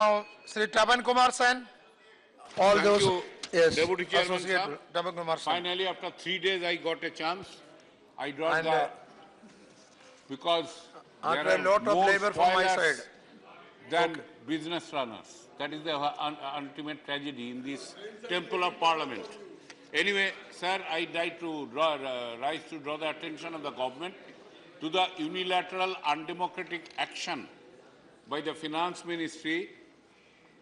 Now, Sri Tapan Kumar Sen, all Thank those, you, yes, Deputy Chairman, Associate sir. Tapan Kumar Sen. Finally, after 3 days, I got a chance. I dropped And the because there after a are lot of more labor from my spoilers side. than Okay. business runners. That is the ultimate tragedy in this temple of parliament. Anyway, sir, I rise to draw the attention of the government to the unilateral undemocratic action by the finance ministry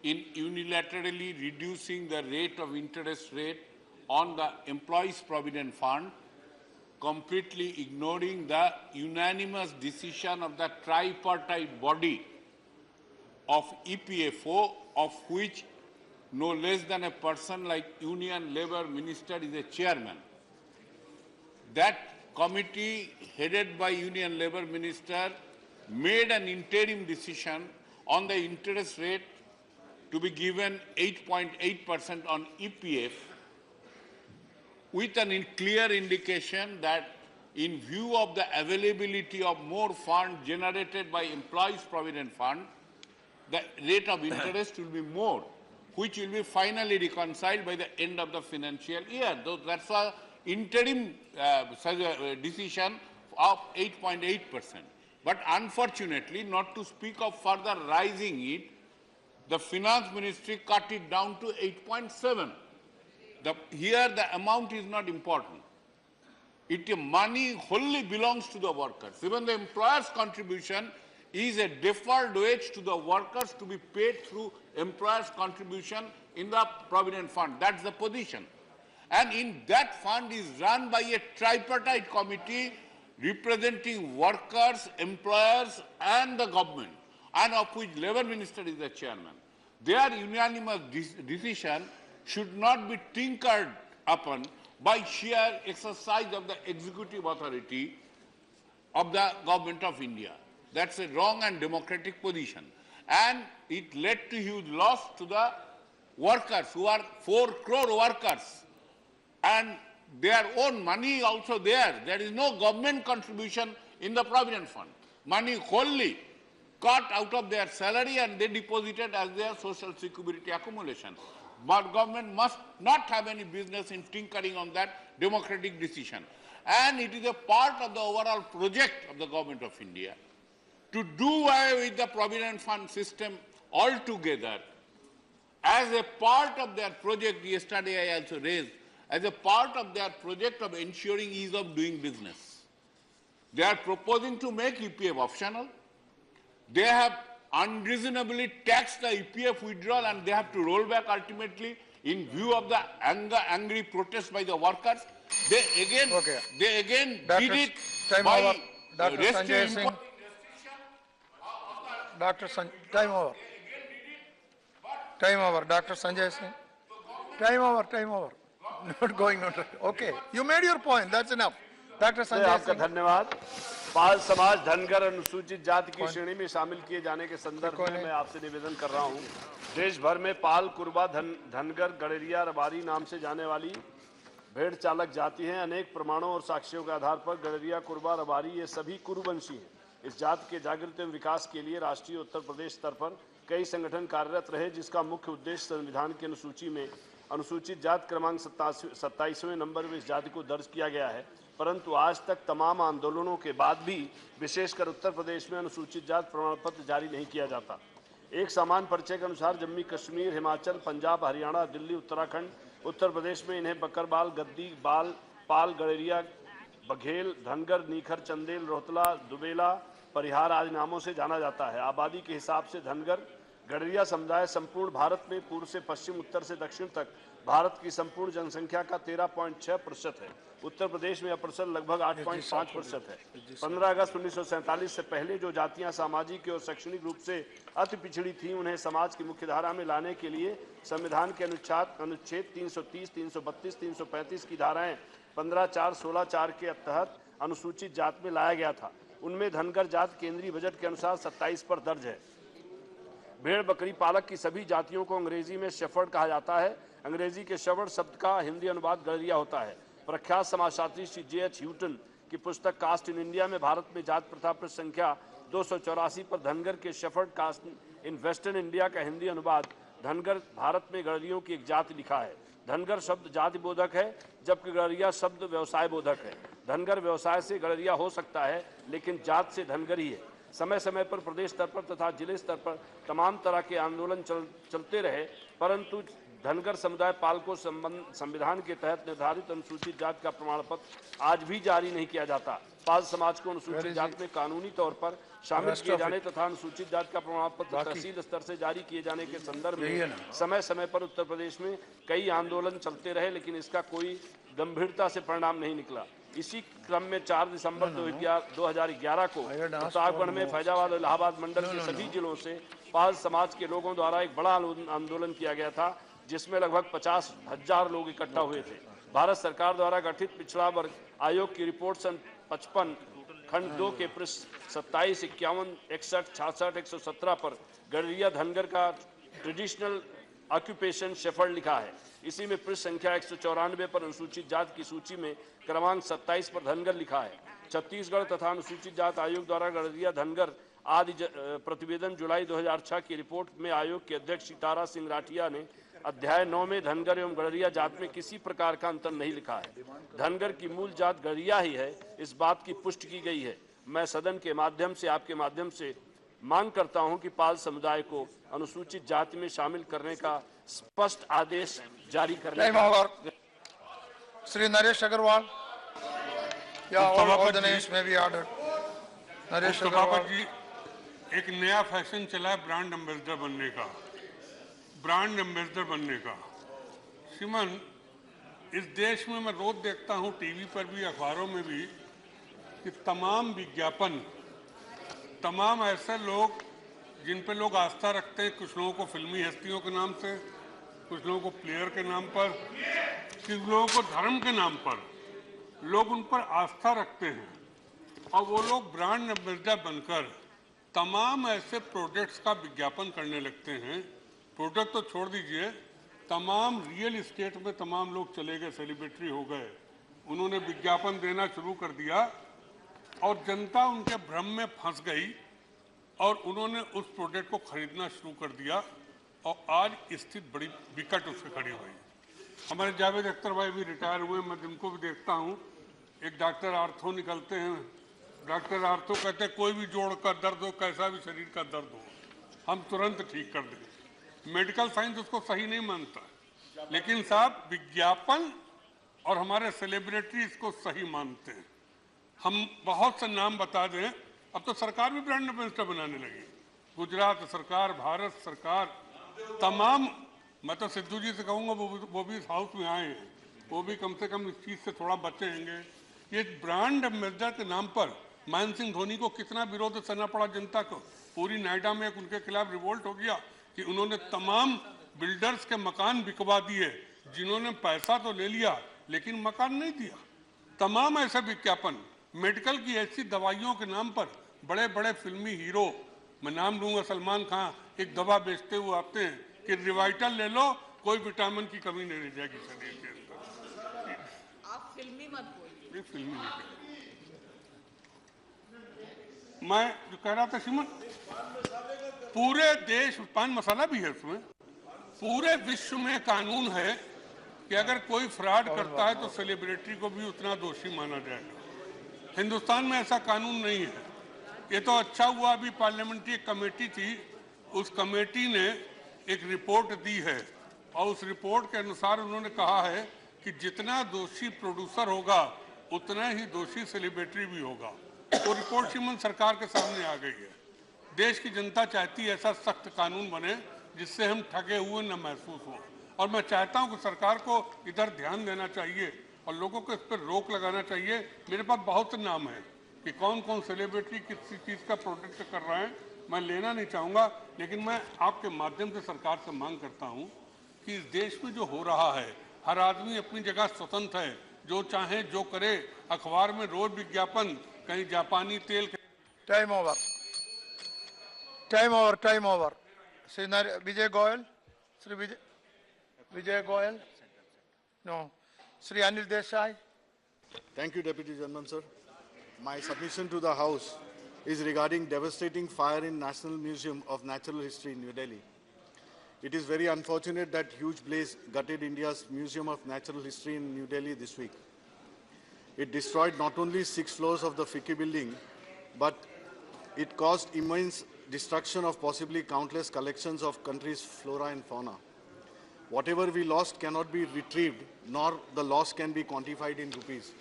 in unilaterally reducing the rate of interest rate on the employees' provident fund, completely ignoring the unanimous decision of the tripartite body of EPFO, of which no less than a person like Union Labour Minister is a chairman. That committee, headed by Union Labour Minister, made an interim decision on the interest rate to be given 8.8% on EPF, with an clear indication that in view of the availability of more funds generated by employees' provident fund, the rate of interest will be more, which will be finally reconciled by the end of the financial year. Though that's an interim decision of 8.8%. But unfortunately, not to speak of further rising it, the finance ministry cut it down to 8.7. Here the amount is not important. Money wholly belongs to the workers. Even the employer's contribution is a deferred wage to the workers to be paid through employer's contribution in the provident fund. That's the position. And in that fund is run by a tripartite committee representing workers, employers and the government, and of which Labour Minister is the chairman. Their unanimous decision should not be tinkered upon by sheer exercise of the executive authority of the Government of India. That's a wrong and democratic position. And it led to huge loss to the workers, who are 4 crore workers. And their own money also there. There is no government contribution in the Provident Fund. Money wholly cut out of their salary and they deposited as their social security accumulation. But government must not have any business in tinkering on that democratic decision. And it is a part of the overall project of the Government of India to do away with the Provident Fund system altogether. As a part of their project, yesterday I also raised, as a part of their project of ensuring ease of doing business. They are proposing to make EPF optional. They have unreasonably taxed the EPF withdrawal and they have to roll back ultimately in view of the angry protest by the workers. They again, did it by restricting. Time over. Time over. Dr. Sanjay Singh. Time over. Not going on. Okay. You made your point. That's enough. Dr. Sanjay Singh. धन्यवाद। पाल समाज धनगर अनुसूचित जाति की श्रेणी में शामिल किए जाने के संदर्भ में मैं आपसे निवेदन कर रहा हूं। देश भर में पाल, कुरबा, धनगर, गड़ेरिया, रबारी नाम से जाने वाली भेड़ चालक जाति हैं। अनेक प्रमाणों और साक्ष्यों के आधार पर गड़ेरिया, कुरबा, रबारी ये सभी कुरुवंशी हैं। इस जाति के जागृति एवं विकास के लिए राष्ट्रीय उत्तर प्रदेश स्तर पर कई संगठन कार्यरत रहे, जिसका मुख्य उद्देश्य संविधान की अनुसूची में अनुसूचित जाति क्रमांक 27वें नंबर में इस जाति को दर्ज किया गया है। परंतु आज तक तमाम आंदोलनों के बाद भी विशेषकर उत्तर प्रदेश में अनुसूचित जाति प्रमाण पत्र जारी नहीं किया जाता। एक सामान्य परिचय के अनुसार जम्मू कश्मीर, हिमाचल, पंजाब, हरियाणा, दिल्ली, उत्तराखंड, उत्तर प्रदेश में इन्हें बकरबाल, गद्दी, बाल, पाल, गड़ेरिया, बघेल, धनगर, नीखर, चंदेल, रोहतला, दुबेला, परिहार आदि नामों से जाना जाता है। आबादी के हिसाब से धनगर गड़ेरिया समुदाय संपूर्ण भारत में पूर्व से पश्चिम, उत्तर से दक्षिण तक भारत की संपूर्ण जनसंख्या का 13.6% है। उत्तर प्रदेश में यह प्रतिशत लगभग 8.5% है। 15 अगस्त 1947 से पहले जो जातियां सामाजिक और शैक्षणिक रूप से अति पिछड़ी थीं, उन्हें समाज की मुख्य धारा में लाने के लिए संविधान के अनुच्छेद 330, 332, 335 की धाराएं 15, 4, 16, 4 के तहत अनुसूचित जाति में लाया गया था। उनमें धनगर जाति केंद्रीय बजट के अनुसार 27 पर दर्ज है। भेड़ बकरी पालक की सभी जातियों को अंग्रेजी में शेफर्ड कहा जाता है। अंग्रेजी के शेफर्ड शब्द का हिंदी अनुवाद गड़ेरिया होता है। प्रख्यात समाजशास्त्री श्री J.H. ह्यूटन की पुस्तक कास्ट इन इंडिया में भारत में जाति प्रथा पृष्ठ संख्या 284 पर धनगर के shepherd caste in western India का हिंदी अनुवाद धनगर भारत में गड़रियों की एक जाति लिखा है। धनगर शब्द जाति बोधक है, जबकि गड़रिया शब्द व्यवसाय बोधक है। धनगर व्यवसाय से गड़रिया हो सकता है, लेकिन जात से धनगर ही है। समय समय पर प्रदेश स्तर पर तथा जिले स्तर पर तमाम तरह के आंदोलन चलते रहे, परंतु धनगर समुदाय पाल को संविधान के तहत निर्धारित अनुसूचित जाति का प्रमाण पत्र आज भी जारी नहीं किया जाता। पाल समाज को अनुसूचित जाति में कानूनी तौर पर शामिल किए जाने तथा अनुसूचित जाति का प्रमाण पत्र तहसील स्तर से जारी किए जाने के संदर्भ में समय समय पर उत्तर प्रदेश में कई आंदोलन चलते रहे, लेकिन इसका कोई गंभीरता से परिणाम नहीं निकला। इसी क्रम में 4 दिसंबर 2011 को प्रतापगढ़ में फैजाबाद और इलाहाबाद मंडल के सभी जिलों से पाल समाज के लोगों द्वारा एक बड़ा आंदोलन किया गया था, जिसमें लगभग 50,000 लोग इकट्ठा हुए थे। भारत सरकार द्वारा गठित पिछड़ा वर्ग आयोग की रिपोर्ट सन 55 खंड 2 के पृष्ठ 27, 51, 61, 66, 117 पर गड़रिया धनगर का ट्रेडिशनल ऑक्यूपेशन शेफर्ड लिखा है। इसी में पृष्ठ संख्या 194 पर अनुसूचित जाति की सूची में क्रमांक 27 पर धनगर लिखा है। छत्तीसगढ़ तथा अनुसूचित जाति आयोग द्वारा गड़रिया धनगर आदि प्रतिवेदन जुलाई 2006 की रिपोर्ट में आयोग के अध्यक्ष सीतारा सिंह राठिया ने अध्याय 9 में धनगर एवं गड़रिया जात में किसी प्रकार का अंतर नहीं लिखा है। धनगर की मूल जात गड़रिया ही है, इस बात की पुष्टि की गई है। मैं सदन के माध्यम से आपके माध्यम से मांग करता हूं कि पाल समुदाय को अनुसूचित जाति में शामिल करने का स्पष्ट आदेश जारी करने श्री नरेश अग्रवाल या all the names may be ordered. Naresh Agarwal जी, एक नया फैशन चला है ब्रांड एम्बेसडर बनने का, ब्रांड एम्बेसडर बनने का। श्रीमान, इस देश में मैं रोज देखता हूं टीवी पर भी अखबारों में भी कि तमाम विज्ञापन, तमाम ऐसे लोग जिन पे लोग आस्था रखते हैं, कुछ लोगों को फिल्मी हस्तियों के नाम से, कुछ लोगों को प्लेयर के नाम पर, कुछ लोगों को धर्म के नाम पर, लोग उन पर आस्था रखते हैं और वो लोग ब्रांड एम्बेसडर बनकर तमाम ऐसे प्रोडक्ट्स का विज्ञापन करने लगते हैं। प्रोडक्ट तो छोड़ दीजिए, तमाम रियल इस्टेट में तमाम लोग चले गए, सेलिब्रिटी हो गए, उन्होंने विज्ञापन देना शुरू कर दिया और जनता उनके भ्रम में फंस गई और उन्होंने उस प्रोडक्ट को खरीदना शुरू कर दिया और आज स्थिति बड़ी विकट उससे खड़ी हुई। हमारे जावेद अख्तर भाई भी रिटायर हुए, मैं जिनको भी देखता हूँ, एक डॉक्टर आर्थो निकलते हैं, डॉक्टर आर्थो कहते हैं कोई भी जोड़ का दर्द हो, कैसा भी शरीर का दर्द हो, हम तुरंत ठीक कर देंगे। मेडिकल साइंस उसको सही नहीं मानता, लेकिन साहब विज्ञापन और हमारे सेलिब्रिटी इसको सही मानते हैं। हम बहुत से नाम बता दें, अब तो सरकार भी ब्रांड एम्बेसडर बनाने लगी, गुजरात सरकार, भारत सरकार, तमाम। मैं तो सिद्धू जी से कहूँगा वो भी इस हाउस में आए हैं, वो भी कम से कम इस चीज़ से थोड़ा बचेंगे। ये ब्रांड एम्बेसडर के नाम पर महेंद्र सिंह धोनी को कितना विरोध करना पड़ा जनता को। पूरी नोएडा में उनके खिलाफ रिवोल्ट हो गया कि उन्होंने तमाम बिल्डर्स के मकान बिकवा दिए, जिन्होंने पैसा तो ले लिया लेकिन मकान नहीं दिया। तमाम ऐसे विज्ञापन, मेडिकल की ऐसी दवाइयों के नाम पर बड़े बड़े फिल्मी हीरो, मैं नाम लूंगा सलमान खान, एक दवा बेचते हुए आते हैं कि रिवाइटल ले लो, कोई विटामिन की कमी नहीं रह जाएगी शरीर के अंदर। आप फिल्मी मत बोलिए। फिल्मी नहीं। मैं जो कह रहा था श्रीमान, पूरे देश, पान मसाला भी है उसमें, पूरे विश्व में कानून है कि अगर कोई फ्रॉड करता है तो सेलिब्रिटी को भी उतना दोषी माना जाएगा। हिंदुस्तान में ऐसा कानून नहीं है। ये तो अच्छा हुआ अभी पार्लियामेंट्री कमेटी थी, उस कमेटी ने एक रिपोर्ट दी है और उस रिपोर्ट के अनुसार उन्होंने कहा है कि जितना दोषी प्रोड्यूसर होगा उतना ही दोषी सेलिब्रिटी भी होगा। तो रिपोर्ट श्रीमान सरकार के सामने आ गई है। देश की जनता चाहती है ऐसा सख्त कानून बने जिससे हम ठगे हुए न महसूस हों, और मैं चाहता हूं कि सरकार को इधर ध्यान देना चाहिए और लोगों को इस पर रोक लगाना चाहिए। मेरे पास बहुत से नाम हैं कि कौन कौन सेलिब्रिटी किस चीज़ का प्रोटेक्ट कर रहे हैं, मैं लेना नहीं चाहूँगा, लेकिन मैं आपके माध्यम से सरकार से मांग करता हूँ कि इस देश में जो हो रहा है, हर आदमी अपनी जगह स्वतंत्र है, जो चाहे जो करे। अखबार में रोज विज्ञापन, कहीं जापानी तेल। Time over, time over, time over. Shri Vijay Goyal, Shri Vijay Goyal, no, Sri Anil Desai. Thank you, Deputy Chairman, sir. My submission to the House is regarding devastating fire in National Museum of Natural History in New Delhi. It is very unfortunate that huge blaze gutted India's Museum of Natural History in New Delhi this week. It destroyed not only 6 floors of the FICCI building, but it caused immense destruction of possibly countless collections of country's flora and fauna. Whatever we lost cannot be retrieved, nor the loss can be quantified in rupees.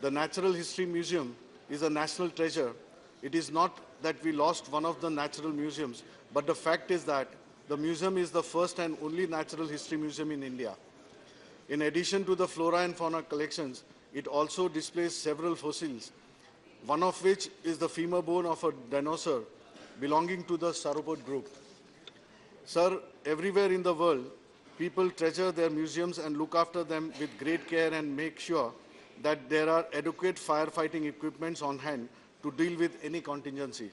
The Natural History Museum is a national treasure. It is not that we lost one of the natural museums, but the fact is that the museum is the first and only natural history museum in India. In addition to the flora and fauna collections, it also displays several fossils, one of which is the femur bone of a dinosaur belonging to the sauropod group. Sir, everywhere in the world, people treasure their museums and look after them with great care and make sure that there are adequate firefighting equipments on hand to deal with any contingency.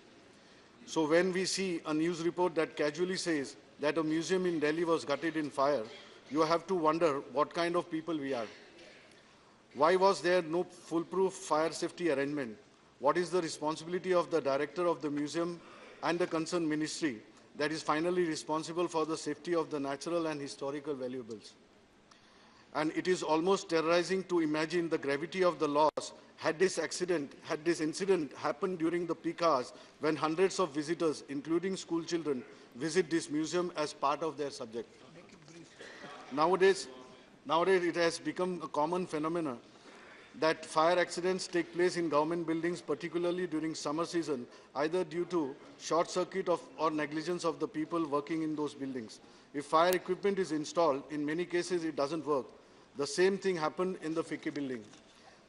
So when we see a news report that casually says that a museum in Delhi was gutted in fire, you have to wonder what kind of people we are. Why was there no foolproof fire safety arrangement? What is the responsibility of the director of the museum and the concerned ministry that is finally responsible for the safety of the natural and historical valuables? And it is almost terrorizing to imagine the gravity of the loss had this incident happened during the peak hours when hundreds of visitors, including school children, visit this museum as part of their subject. Nowadays it has become a common phenomenon that fire accidents take place in government buildings, particularly during summer season, either due to short circuit or negligence of the people working in those buildings. If fire equipment is installed, in many cases it doesn't work. The same thing happened in the FICCI building.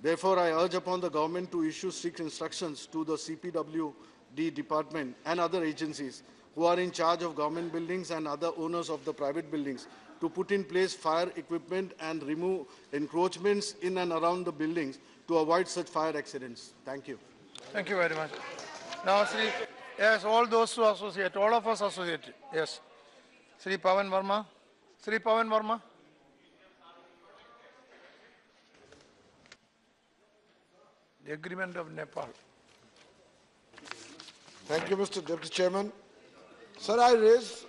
Therefore, I urge upon the government to issue strict instructions to the CPWD department and other agencies who are in charge of government buildings and other owners of the private buildings to put in place fire equipment and remove encroachments in and around the buildings to avoid such fire accidents. Thank you. Thank you very much. Now, Sri, yes, all those who associate, all of us associate. Yes. Sri Pawan Verma. Sri Pawan Verma. The agreement of Nepal. Thank you, Mr. Deputy Chairman. Sir, I raise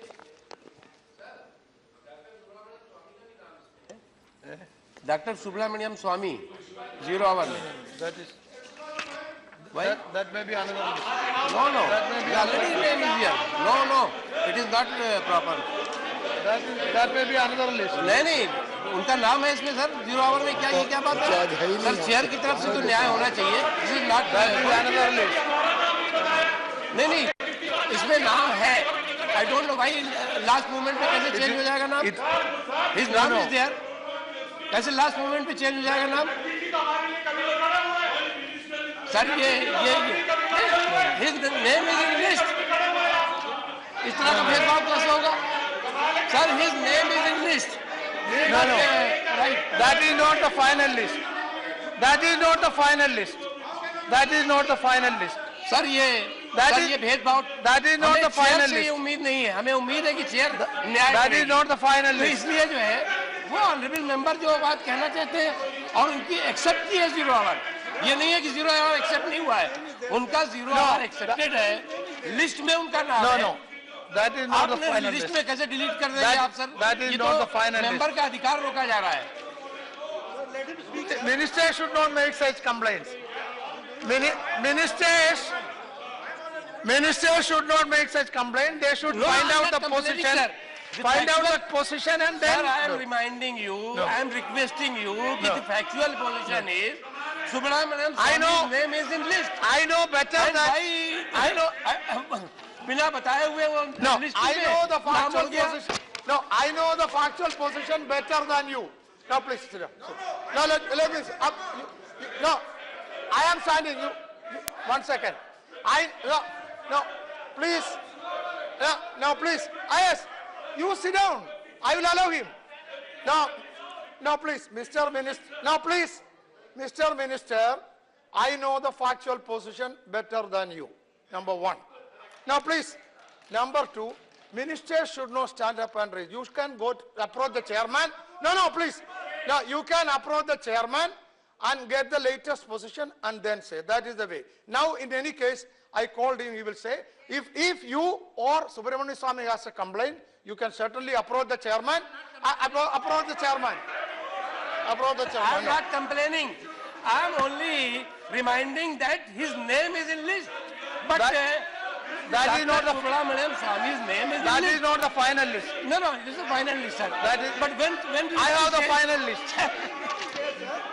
Dr. Subramaniam Swamy, 0 hour. That is. Why? That may be another list. No, no. That may be The already name is here. No, no. It is not proper. That may be another list. नहीं, उनका नाम है इसमें sir 0 our में क्या ये क्या बात है? सर चेयर की तरफ से तो न्याय होना चाहिए. This is not another list. नहीं, इसमें नाम है. I don't know why last moment पे कैसे चेंज हो जाएगा नाम? His name is there. कैसे लास्ट मोमेंट पे चेंज हो जाएगा नाम? सर ये his name is in list. इस तरह का भेदभाव कैसे होगा? Sir, his name is in list. No. Right. That is not the final list. That is not the final list. That is not the final list. Sir ये भेदभाव. That is not the final लist. ये list. उम्मीद नहीं है. हमें उम्मीद है कि चेयर न्याय. That is not the final तो list. इसलिए जो है वो ऑनरेबल मेंबर जो बात कहना चाहते हैं और उनकी एक्सेप्ट की है 0 आवर. ये नहीं है कि 0 आवर एक्सेप्ट नहीं हुआ है. उनका 0 आवर एक्सेप्टेड है. लिस्ट में उनका नाम है. No. That is not the आपने final लिस्ट list. में कैसे डिलीट कर देंगे आप सर? That is ये not the तो final list. मेंबर का अधिकार रोका जा रहा है. Ministers should not make such complaints. Ministers should not make such complaints. They should No, find I'm out not the complaining, position. sir. Find out the position and then. Sir, I am reminding you, I am requesting you that the factual position is Subramaniam I know. Swamy's name is in list. I know better And than. why I know. बिना बताए हुए वो No, list I में know the नाम हो factual गया. position. No, I know the factual position better than you. Now, please sit down. No, let me. No, I am standing. You 1 second. No, please. No, please. Yes, you sit down. I will allow him. No, please, Mr. Minister. No, please, Mr. Minister. I know the factual position better than you. Number 1. Now, please. Number 2. Ministers should not stand up and raise. You can go to approach the chairman. No, please. No, you can approach the chairman and get the latest position and then say. That is the way. Now, in any case, I called him, he will say, if you or Subramanian Swamy has a complaint, you can certainly approach the chairman. Approach the chairman. Approach the chairman. I am not complaining. I am only reminding that his name is in list. But that is not the Subramanian Swamy's name is in that list. is not the final list. No, this is the final list, sir. That is, but when do you I have the say final list.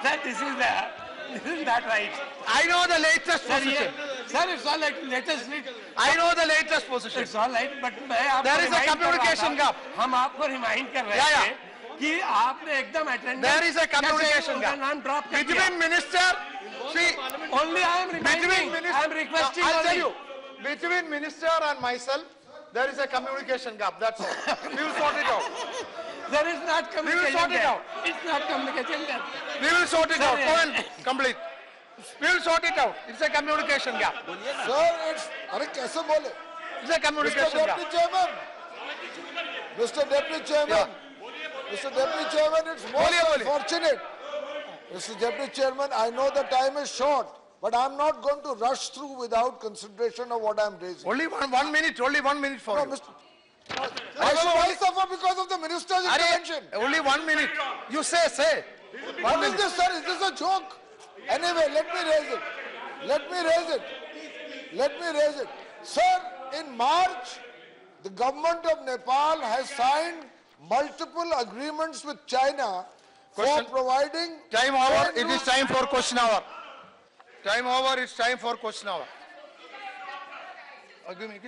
that this is not right? I know the latest Sir, position. sir, it's all like latest list. I know the latest position. It's all right, but मैं आपको There is a remind कर रहा communication था, gap. हम आपको remind कर रहे Yeah, थे yeah. कि आपने एकदम attendance There is a communication उनका gap. नाम ड्रॉप कर दिया. Between minister, see, Only I am reminding. between minister, I am requesting. I'll tell only. you, between minister and myself, there is a communication gap. That's all. We will sort it out. There is not communication. sort it gap. out. It's not communication gap. We will sort it Sir, out. yeah. Go and complete. We will sort it out. It's a communication gap. Sir, it's अरे कैसे बोले? It's a Mr. communication gap. Deputy Chairman. Mr. Deputy Chairman. Mr. Deputy Chairman, it's most unfortunate. Mr. Deputy Chairman, I know the time is short, but I'm not going to rush through without consideration of what I'm raising. Only one minute. Only 1 minute for No, you. Mr. Why should I suffer because of the minister's intervention? Only 1 minute. You say. What is this, sir? Is this a joke? Anyway, let me raise it. Let me raise it. Sir, in March, the government of Nepal has signed multiple agreements with China for providing... Time over. It is time for question hour. Time over. It's time for question hour. Give me.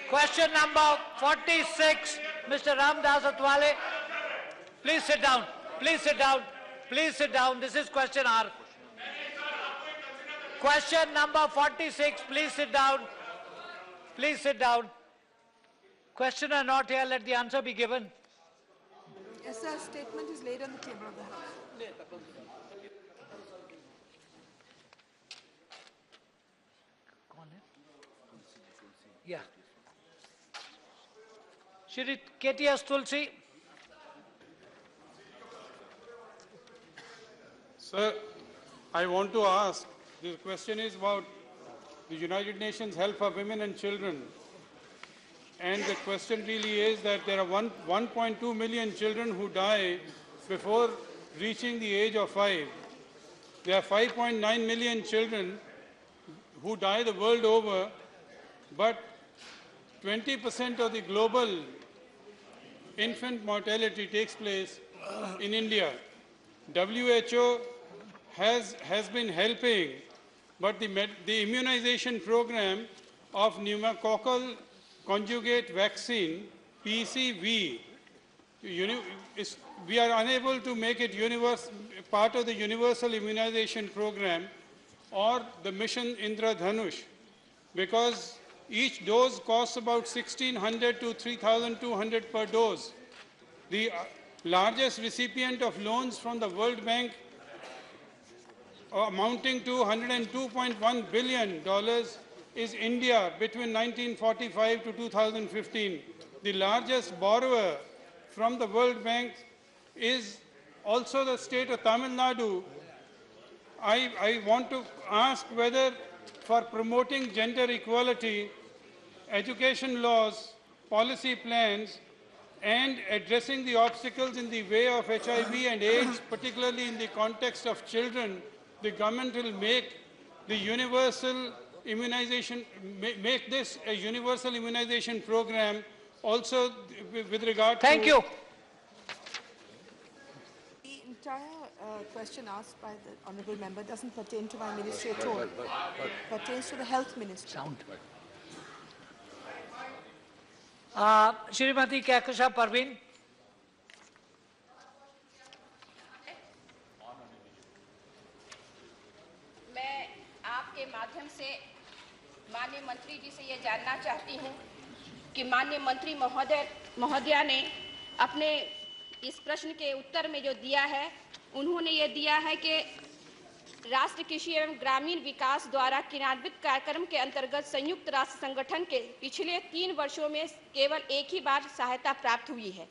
Question number 46, Mr. Ramdas Atwale. Please sit down. Please sit down. Please sit down. This is question hour. Question number 46. Please sit down. Please sit down. Questioner not here. Let the answer be given. Yes, sir. Statement is laid on the table of the House. Yeah. Shri KTS Tulsi. Sir, I want to ask, the question is about the United Nations Health for Women and Children. And the question really is that there are 1.2 million children who die before reaching the age of 5. There are 5.9 million children who die the world over, but 20% of the global infant mortality takes place in India. WHO has been helping, but the immunization program of pneumococcal conjugate vaccine, PCV, we are unable to make it part of the universal immunization program or the mission Indradhanush, because each dose costs about 1,600 to 3,200 per dose. The largest recipient of loans from the World Bank, amounting to $102.1 billion, is India between 1945 to 2015. The largest borrower from the World Bank is also the state of Tamil Nadu. I want to ask whether, for promoting gender equality, education laws, policy plans, and addressing the obstacles in the way of HIV and AIDS, particularly in the context of children, the government will make the universal immunization, make this a universal immunization program also with regard to... Thank you. The entire question asked by the honourable member doesn't pertain to my ministry at all. It pertains to the health ministry. Sound. Shrimati Kehkashan Parveen. मैं आपके माध्यम से माननीय मंत्री जी से ये जानना चाहती हूँ कि माननीय मंत्री महोदया ने अपने इस प्रश्न के उत्तर में जो दिया है, उन्होंने ये दिया है कि राष्ट्रीय कृषि एवं ग्रामीण विकास द्वारा क्रियान्वित कार्यक्रम के अंतर्गत संयुक्त राष्ट्र संगठन के पिछले 3 वर्षों में केवल एक ही बार सहायता प्राप्त हुई है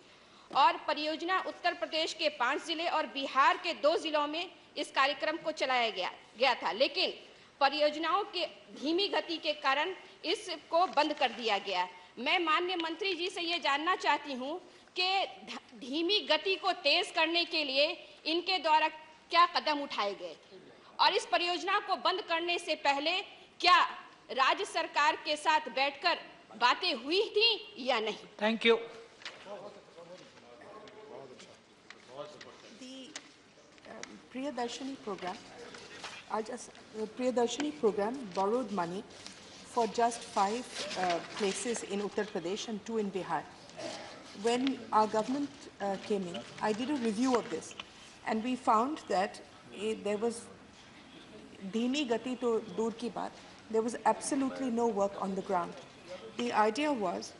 और परियोजना उत्तर प्रदेश के 5 जिले और बिहार के 2 जिलों में इस कार्यक्रम को चलाया गया था, लेकिन परियोजनाओं के धीमी गति के कारण इसको बंद कर दिया गया। मैं माननीय मंत्री जी से ये जानना चाहती हूँ कि धीमी गति को तेज करने के लिए इनके द्वारा क्या कदम उठाए गए और इस परियोजना को बंद करने से पहले क्या राज्य सरकार के साथ बैठकर बातें हुई थी या नहीं? Thank you. Priyadarshini program borrowed money for just 5 places in Uttar Pradesh and 2 in Bihar. When our government came in, I did a review of this, and we found that there was dhimi gati to dur ki baat, there was absolutely no work on the ground. The idea was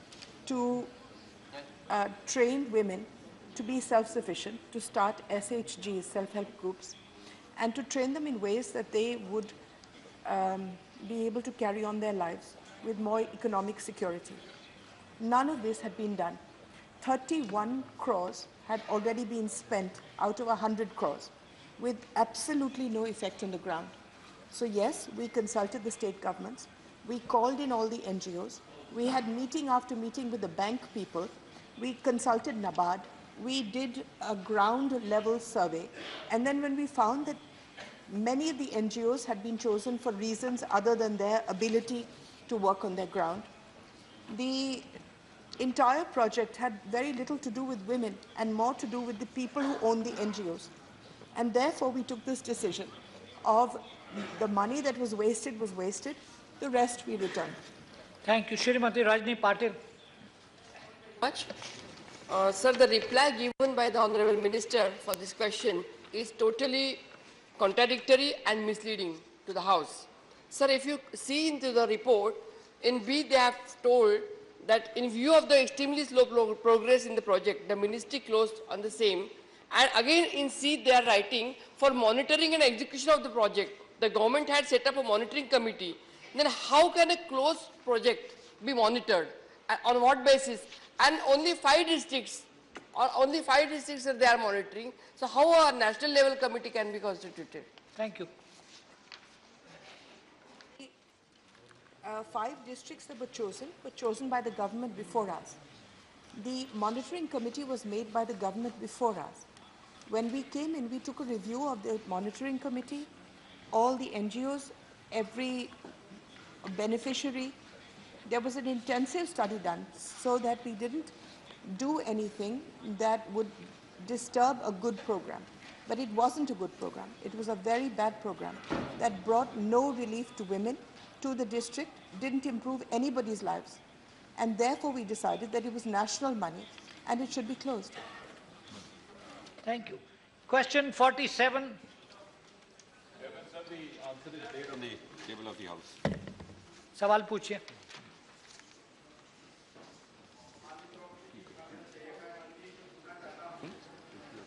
to train women to be self-sufficient, to start SHGs, self-help groups, and to train them in ways that they would be able to carry on their lives with more economic security. None of this had been done. 31 crores had already been spent out of 100 crores with absolutely no effect on the ground. So yes, we consulted the state governments. We called in all the NGOs. We had meeting after meeting with the bank people. We consulted NABARD. We did a ground level survey. And then when we found that many of the NGOs had been chosen for reasons other than their ability to work on their ground, the entire project had very little to do with women and more to do with the people who own the NGOs. And therefore we took this decision of the money that was wasted, the rest we returned. Thank you. Shrimati Rajni Patil. Much. Sir, the reply given by the Honorable Minister for this question is totally contradictory and misleading to the House. Sir, if you see into the report, in B they have told that in view of the extremely slow progress in the project, the ministry closed on the same. And again in C they are writing, for monitoring and execution of the project, the government had set up a monitoring committee. Then how can a closed project be monitored? On what basis? And only 5 districts they are monitoring. So how a national level committee can be constituted? Thank you. 5 districts that were chosen by the government before us. The monitoring committee was made by the government before us. When we came in, we took a review of the monitoring committee, all the NGOs, every beneficiary. There was an intensive study done so that we didn't do anything that would disturb a good program. But it wasn't a good program. It was a very bad program that brought no relief to women, to the district, didn't improve anybody's lives. And therefore we decided that it was national money and it should be closed. Thank you. Question 47. Sir, the answer is laid on the table of the House. सवाल पूछिए.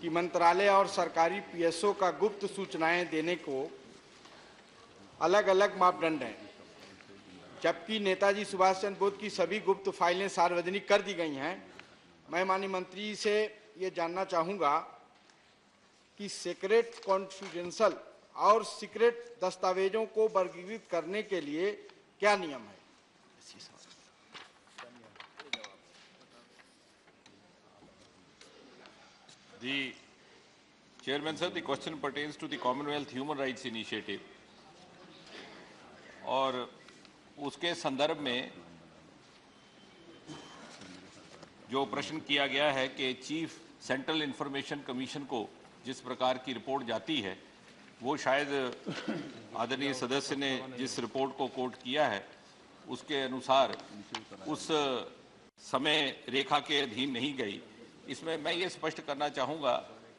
कि मंत्रालय और सरकारी PSO का गुप्त सूचनाएं देने को अलग अलग मापदंड हैं, जबकि नेताजी सुभाष चंद्र बोस की सभी गुप्त फाइलें सार्वजनिक कर दी गई हैं। मैं माननीय मंत्री से ये जानना चाहूँगा कि सीक्रेट, कॉन्फिडेंशियल और सीक्रेट दस्तावेजों को वर्गीकृत करने के लिए क्या नियम है? The Chairman, sir, the question pertains to the Commonwealth Human Rights Initiative. और उसके संदर्भ में जो प्रश्न किया गया है कि चीफ सेंट्रल इंफॉर्मेशन कमीशन को जिस प्रकार की रिपोर्ट जाती है, वो शायद आदरणीय सदस्य ने जिस रिपोर्ट को कोट किया है उसके अनुसार उस समय रेखा के अधीन नहीं गई। इसमें मैं ये स्पष्ट करना चाहूँगा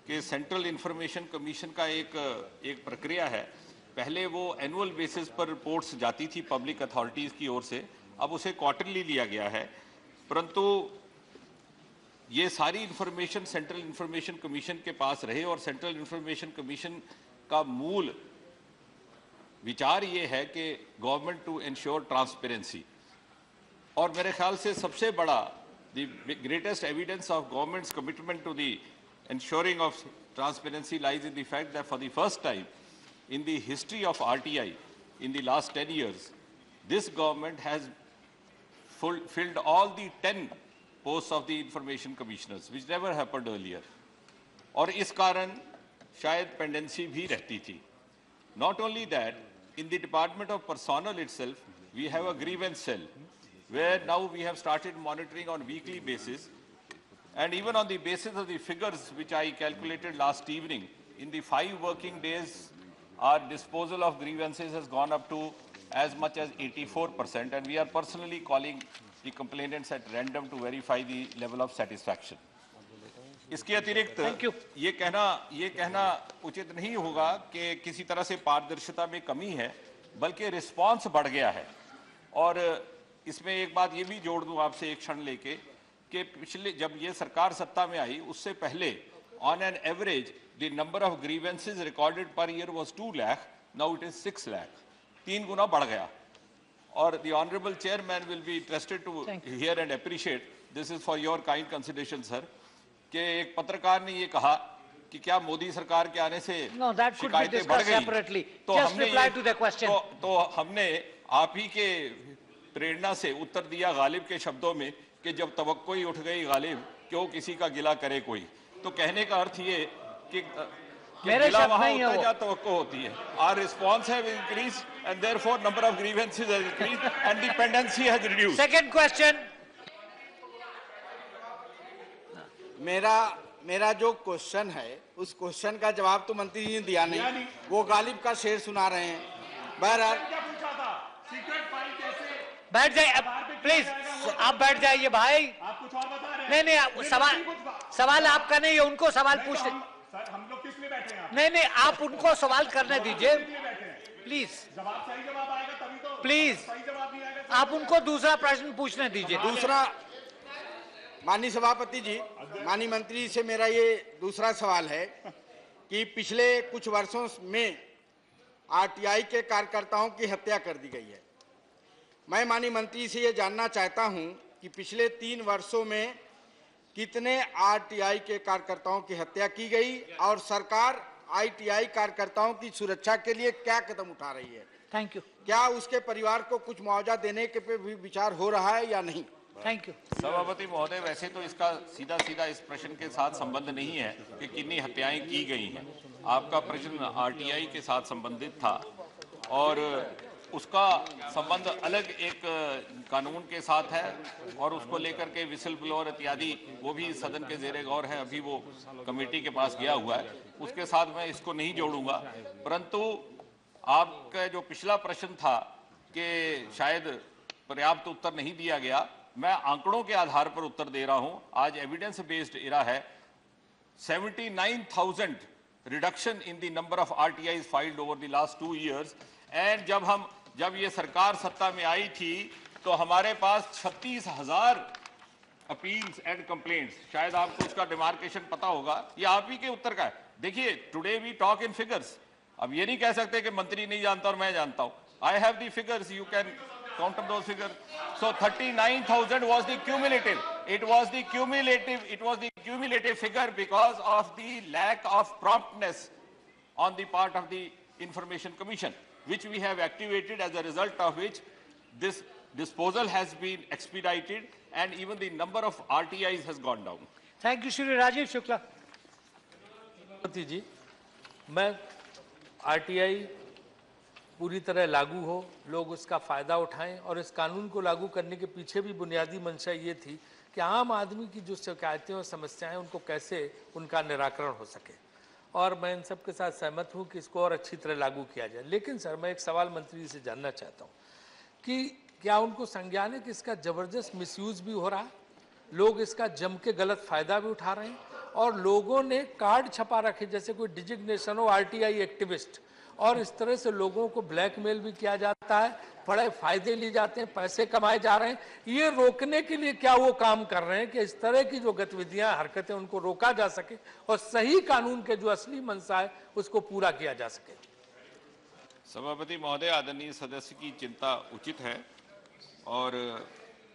कि सेंट्रल इंफॉर्मेशन कमीशन का एक प्रक्रिया है। पहले वो एनुअल बेसिस पर रिपोर्ट्स जाती थी पब्लिक अथॉरिटीज़ की ओर से, अब उसे क्वार्टरली लिया गया है। परंतु ये सारी इंफॉर्मेशन सेंट्रल इंफॉर्मेशन कमीशन के पास रहे और सेंट्रल इंफॉर्मेशन कमीशन का मूल विचार ये है कि गवर्नमेंट टू इंश्योर ट्रांसपेरेंसी, और मेरे ख्याल से सबसे बड़ा the greatest evidence of government's commitment to the ensuring of transparency lies in the fact that for the first time in the history of RTI in the last 10 years, this government has filled all the 10 posts of the information commissioners, which never happened earlier. और इस कारण शायद pendency भी रहती थी. Not only that, in the Department of Personnel itself, we have a grievance cell, where now we have started monitoring on weekly basis. And even on the basis of the figures which I calculated last evening, in the 5 working days, our disposal of grievances has gone up to as much as 84%, and we are personally calling the complainants at random to verify the level of satisfaction. इसके अतिरिक्त ये कहना उचित नहीं होगा कि किसी तरह से पारदर्शिता में कमी है, बल्कि रिस्पांस बढ़ गया है। और इसमें एक बात ये भी जोड़ दूं आपसे एक क्षण लेके कि पिछले जब ये सरकार सत्ता में आई उससे पहले on an average the number of grievances recorded पर year was 2 lakh, now it is 6 lakh, 3 गुना बढ़ गया। और the honourable chairman will be interested to hear and appreciate, this is for your kind consideration sir, कि एक पत्रकार ने ये कहा कि क्या मोदी सरकार के आने से शिकायतें बढ़ गई, तो हमने आप ही के प्रेरणा से उत्तर दिया गालिब के शब्दों में कि जब तवक्को ही उठ गई गालिब, क्यों किसी का गिला करे कोई। तो कहने का अर्थ ये कि गिला वहां होता है जहां तवक्को होती है। Our response have increased and therefore number of grievances has increased and dependency has reduced. Second question. मेरा जो क्वेश्चन है उस क्वेश्चन का जवाब तो मंत्री जी ने दिया नहीं, वो गालिब का शेर सुना रहे हैं। बहरहाल बैठ जाइए प्लीज, आप बैठ जाइए भाई। आप कुछ और बता रहे हैं। नहीं सवाल आपका नहीं है, उनको सवाल पूछने। हम लोग किस लिए बैठे हैं? नहीं आप उनको सवाल करने दीजिए प्लीज। जवाब सही जवाब आएगा तभी तो। प्लीज सही जवाब नहीं आएगा आप उनको दूसरा प्रश्न पूछने दीजिए। दूसरा, माननीय सभापति जी, माननीय मंत्री से मेरा ये दूसरा सवाल है कि पिछले कुछ वर्षों में आरटीआई के कार्यकर्ताओं की हत्या कर दी गई है। मैं माननीय मंत्री से ये जानना चाहता हूं कि पिछले 3 वर्षों में कितने आरटीआई के कार्यकर्ताओं की हत्या की गई और सरकार आरटीआई कार्यकर्ताओं की सुरक्षा के लिए क्या कदम उठा रही है। Thank you. क्या उसके परिवार को कुछ मुआवजा देने के पे भी विचार हो रहा है या नहीं। Thank you. सभापति महोदय, वैसे तो इसका सीधा इस प्रश्न के साथ संबंध नहीं है कि कितनी हत्याएं की गई हैं। आपका प्रश्न आरटीआई के साथ संबंधित था और उसका संबंध अलग एक कानून के साथ है और उसको लेकर के विसल ब्लोअर इत्यादि वो भी सदन के जेरे गौर है, अभी वो कमेटी के पास गया हुआ है, उसके साथ मैं इसको नहीं जोड़ूंगा। परंतु आपका जो पिछला प्रश्न था कि शायद पर्याप्त उत्तर नहीं दिया गया, मैं आंकड़ों के आधार पर उत्तर दे रहा हूं। आज एविडेंस बेस्ड एरा है। 79,000 reduction in the number of RTIs filed over the last 2 years। And जब ये सरकार सत्ता में आई थी तो हमारे पास 36,000 अपील्स एंड कंप्लेंट्स, शायद आपको उसका डिमार्केशन पता होगा, ये आप ही के उत्तर का है। देखिए, today we talk in figures. अब ये नहीं कह सकते कि मंत्री नहीं जानता और मैं जानता हूं। I have the figures, you can counter those figures. So 39,000 was the cumulative. It was the cumulative figure because of the lack of promptness on the part of the Information Commission, which we have activated, as a result of which this disposal has been expedited and even the number of RTIs has gone down. Thank you, Shri Rajiv Shukla. जी, मैं RTI पूरी तरह लागू हो, लोग उसका फ़ायदा उठाएं और इस कानून को लागू करने के पीछे भी बुनियादी मंशा ये थी कि आम आदमी की जो शिकायतें और समस्याएं उनको कैसे उनका निराकरण हो सके। और मैं इन सब के साथ सहमत हूं कि इसको और अच्छी तरह लागू किया जाए। लेकिन सर, मैं एक सवाल मंत्री से जानना चाहता हूं कि क्या उनको संज्ञान है कि इसका ज़बरदस्त मिसयूज भी हो रहा है, लोग इसका जम के गलत फ़ायदा भी उठा रहे हैं और लोगों ने कार्ड छपा रखे जैसे कोई डिजिग्नेशन हो RTI एक्टिविस्ट, और इस तरह से लोगों को ब्लैकमेल भी किया जाता है, बड़े फायदे लिए जाते हैं, पैसे कमाए जा रहे हैं। ये रोकने के लिए क्या वो काम कर रहे हैं कि इस तरह की जो गतिविधियां, हरकतें, उनको रोका जा सके और सही कानून के जो असली मंशा है उसको पूरा किया जा सके। सभापति महोदय, आदरणीय सदस्य की चिंता उचित है और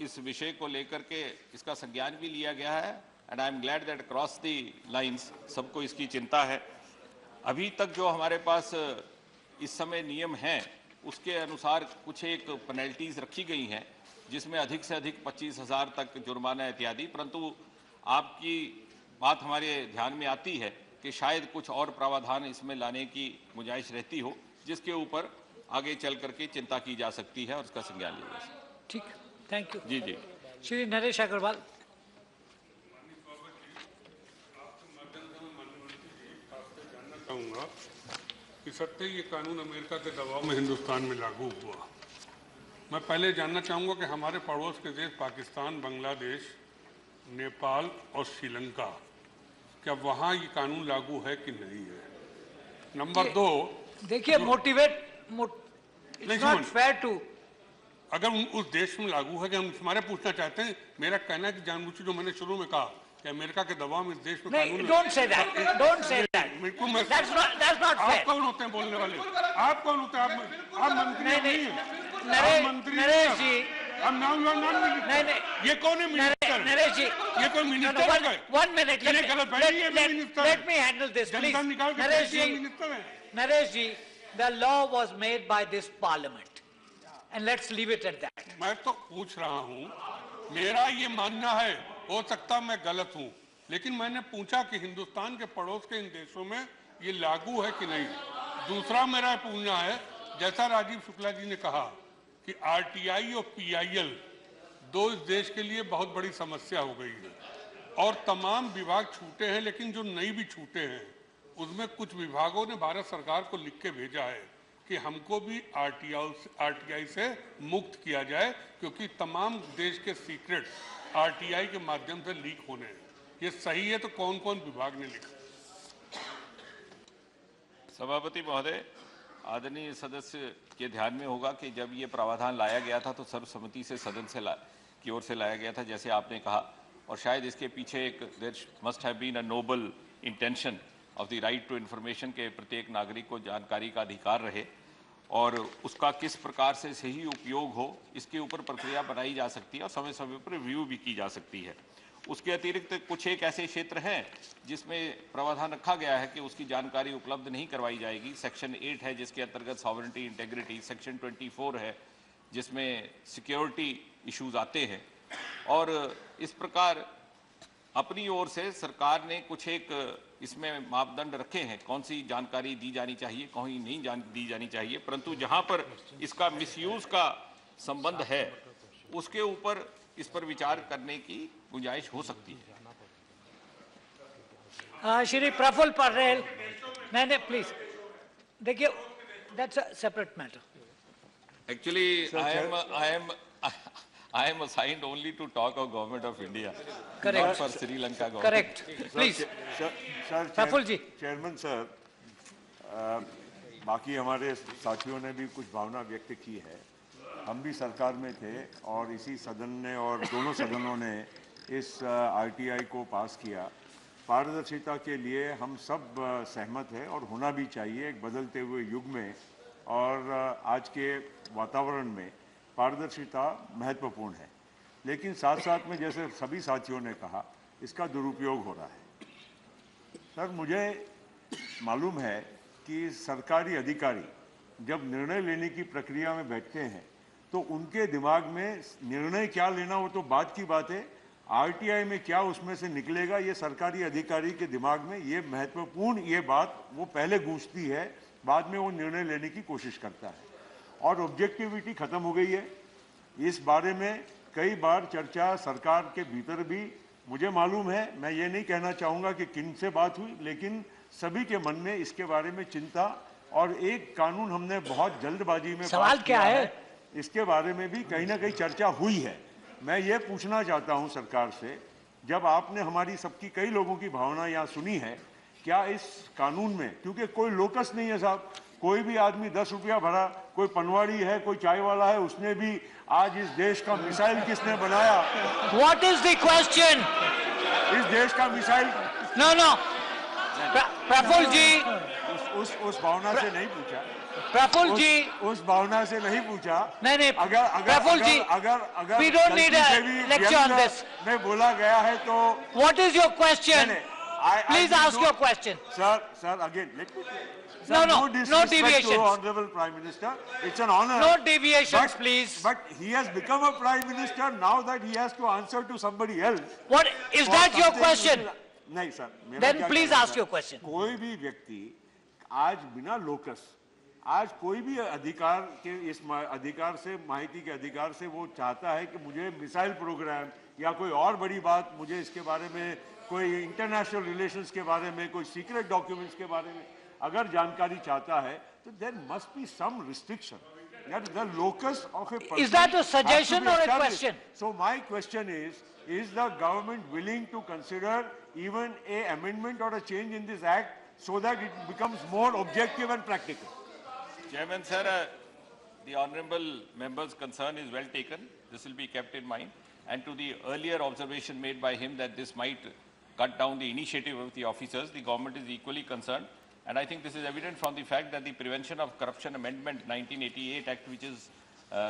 इस विषय को लेकर के इसका संज्ञान भी लिया गया है and I am glad that cross the lines सबको इसकी चिंता है। अभी तक जो हमारे पास इस समय नियम हैं उसके अनुसार कुछ एक पेनल्टीज रखी गई हैं जिसमें अधिक से अधिक 25,000 तक जुर्माना इत्यादि, परंतु आपकी बात हमारे ध्यान में आती है कि शायद कुछ और प्रावधान इसमें लाने की गुंजाइश रहती हो जिसके ऊपर आगे चल करके चिंता की जा सकती है और उसका संज्ञान लिया जा सकता है। ठीक, थैंक यू। जी जी। श्री नरेश अग्रवाल। चाहूंगा कि सत्य ये कानून अमेरिका के दबाव में हिंदुस्तान में लागू हुआ। मैं पहले जानना चाहूंगा कि हमारे पड़ोस के देश पाकिस्तान, बांग्लादेश, नेपाल और श्रीलंका, क्या वहां ये कानून लागू है कि नहीं है? नंबर 2, देखिए इट्स नॉट फेयर टू, अगर उस देश में लागू है कि हम हमारे पूछना चाहते हैं, मेरा कहना है कि जानबूझ जो मैंने शुरू में कहा कि अमेरिका के दबाव में इस देश में कानून, don't say that, don't say that, बिल्कुल मैं, दैट्स नॉट फेयर। आप कौन होते हैं बोलने वाले? आप कौन होते हैं? आप मंत्री नहीं हैं। नरेश जी, ये कौन है मिनिस्टर? नरेश जी, ये कोई मिनिस्टर है? 1 minute, let me handle this, please. Naresh ji, the law was made by this parliament, and let's leave it at that. मैं तो पूछ रहा हूँ, मेरा ये मानना है, हो सकता मैं गलत हूँ, लेकिन मैंने पूछा कि हिंदुस्तान के पड़ोस के इन देशों में ये लागू है कि नहीं। दूसरा मेरा पूछना है, जैसा राजीव शुक्ला जी ने कहा कि आरटीआई और पीआईएल दो इस देश के लिए बहुत बड़ी समस्या हो गई है और तमाम विभाग छूटे हैं, लेकिन जो नई भी छूटे हैं उसमें कुछ विभागों ने भारत सरकार को लिख के भेजा है कि हमको भी आरटीआई से मुक्त किया जाए, क्योंकि तमाम देश के सीक्रेट आरटीआई के माध्यम से लीक होने हैं। ये सही है तो कौन कौन विभाग ने लिखा? सभापति महोदय, आदरणीय सदस्य के ध्यान में होगा कि जब ये प्रावधान लाया गया था तो सर्वसम्मति से सदन से की ओर से लाया गया था, जैसे आपने कहा, और शायद इसके पीछे एक there must have been a noble intention of the right to information के प्रत्येक नागरिक को जानकारी का अधिकार रहे और उसका किस प्रकार से सही उपयोग हो इसके ऊपर प्रक्रिया बनाई जा सकती है और समय समय पर रिव्यू भी की जा सकती है। उसके अतिरिक्त कुछ एक ऐसे क्षेत्र हैं जिसमें प्रावधान रखा गया है कि उसकी जानकारी उपलब्ध नहीं करवाई जाएगी। सेक्शन 8 है जिसके अंतर्गत सॉवरेनिटी इंटेग्रिटी, सेक्शन 24 है जिसमें सिक्योरिटी इश्यूज आते हैं और इस प्रकार अपनी ओर से सरकार ने कुछ एक इसमें मापदंड रखे हैं, कौन सी जानकारी दी जानी चाहिए, कौन नहीं दी जानी चाहिए, परंतु जहां पर इसका मिसयूज का संबंध है उसके ऊपर इस पर विचार करने की गुंजाइश हो सकती है। श्री प्रफुल्ल पटेल, नहीं प्लीज, देखिए that's a separate matter. Actually, I am assigned only to talk of Government of India, Correct. not for Sri Lanka government. Correct. Please. Praful ji. Chairman sir, बाकी हमारे साथियों ने भी कुछ भावना व्यक्त की है। हम भी सरकार में थे और इसी सदन ने और दोनों सदनों ने इस आरटीआई को पास किया। पारदर्शिता के लिए हम सब सहमत हैं और होना भी चाहिए एक बदलते हुए युग में, और आज के वातावरण में पारदर्शिता महत्वपूर्ण है। लेकिन साथ साथ में जैसे सभी साथियों ने कहा, इसका दुरुपयोग हो रहा है। सर, मुझे मालूम है कि सरकारी अधिकारी जब निर्णय लेने की प्रक्रिया में बैठते हैं तो उनके दिमाग में निर्णय क्या लेना हो तो बात की बात है, आरटीआई में क्या उसमें से निकलेगा ये सरकारी अधिकारी के दिमाग में ये महत्वपूर्ण ये बात वो पहले गूंजती है, बाद में वो निर्णय लेने की कोशिश करता है और ऑब्जेक्टिविटी खत्म हो गई है। इस बारे में कई बार चर्चा सरकार के भीतर भी मुझे मालूम है, मैं ये नहीं कहना चाहूँगा कि किन से बात हुई, लेकिन सभी के मन में इसके बारे में चिंता, और एक कानून हमने बहुत जल्दबाजी में सवाल क्या है इसके बारे में भी कहीं ना कहीं चर्चा हुई है। मैं ये पूछना चाहता हूं सरकार से, जब आपने हमारी सबकी कई लोगों की भावना यहाँ सुनी है, क्या इस कानून में, क्योंकि कोई लोकस नहीं है साहब, कोई भी आदमी 10 रुपया भरा, कोई पनवाड़ी है, कोई चाय वाला है, उसने भी आज इस देश का मिसाइल किसने बनाया, व्हाट इज द क्वेश्चन, इस देश का मिसाइल नो प्रफुल्ल जी, उस भावना से नहीं पूछा। प्रफुल्ल जी, उस भावना से नहीं पूछा। नहीं, अगर प्रफुल्ल जी, अगर we don't need a lecture on this. में बोला गया है तो What is your question? Please ask your question. Sir, again, let me. No disrespect deviations. to Honorable Prime Minister. It's an honor. No deviations, please. But he has become a Prime Minister now that he has to answer to somebody else. What is that your question? नहीं sir. Then please ask your question. कोई भी व्यक्ति आज बिना locus, आज कोई भी अधिकार के इस अधिकार से, माहिती के अधिकार से वो चाहता है कि मुझे मिसाइल प्रोग्राम या कोई और बड़ी बात, मुझे इसके बारे में कोई इंटरनेशनल रिलेशंस के बारे में, कोई सीक्रेट डॉक्यूमेंट्स के बारे में अगर जानकारी चाहता है तो there must be some restriction that the locus of a person. Is that a suggestion or a question? So my question is the government willing to consider even a amendment or a change in this act so that it becomes more objective and practical? Chairman sir, the honourable member's concern is well taken. This will be kept in mind. And to the earlier observation made by him that this might cut down the initiative of the officers, the government is equally concerned. And I think this is evident from the fact that the Prevention of Corruption Amendment 1988 Act, which is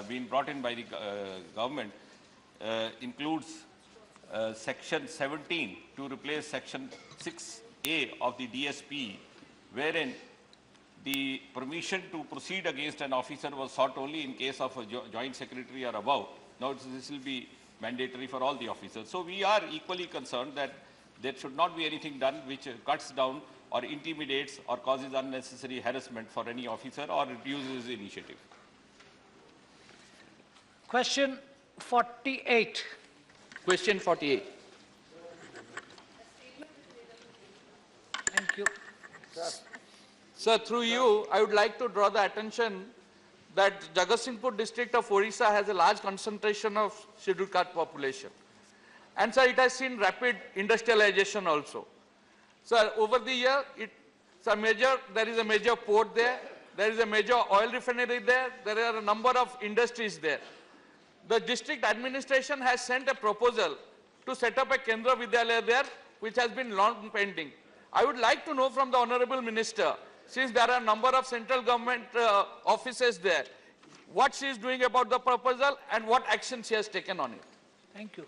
been brought in by the government, includes Section 17 to replace Section 6A of the DSP, wherein the permission to proceed against an officer was sought only in case of a joint secretary or above. Now this will be mandatory for all the officers. So we are equally concerned that there should not be anything done which cuts down or intimidates or causes unnecessary harassment for any officer or reduces initiative. Question 48. Question 48. Thank you. Sir, through you, I would like to draw the attention that Jagatsinghpur district of Orissa has a large concentration of scheduled caste population. And sir, it has seen rapid industrialization also. Sir, over the year, there is a major port there, there is a major oil refinery there, there are a number of industries there. The district administration has sent a proposal to set up a Kendra Vidyalaya there, which has been long pending. I would like to know from the Honorable Minister, since there are a number of central government offices there, what she is doing about the proposal and what action she has taken on it. Thank you.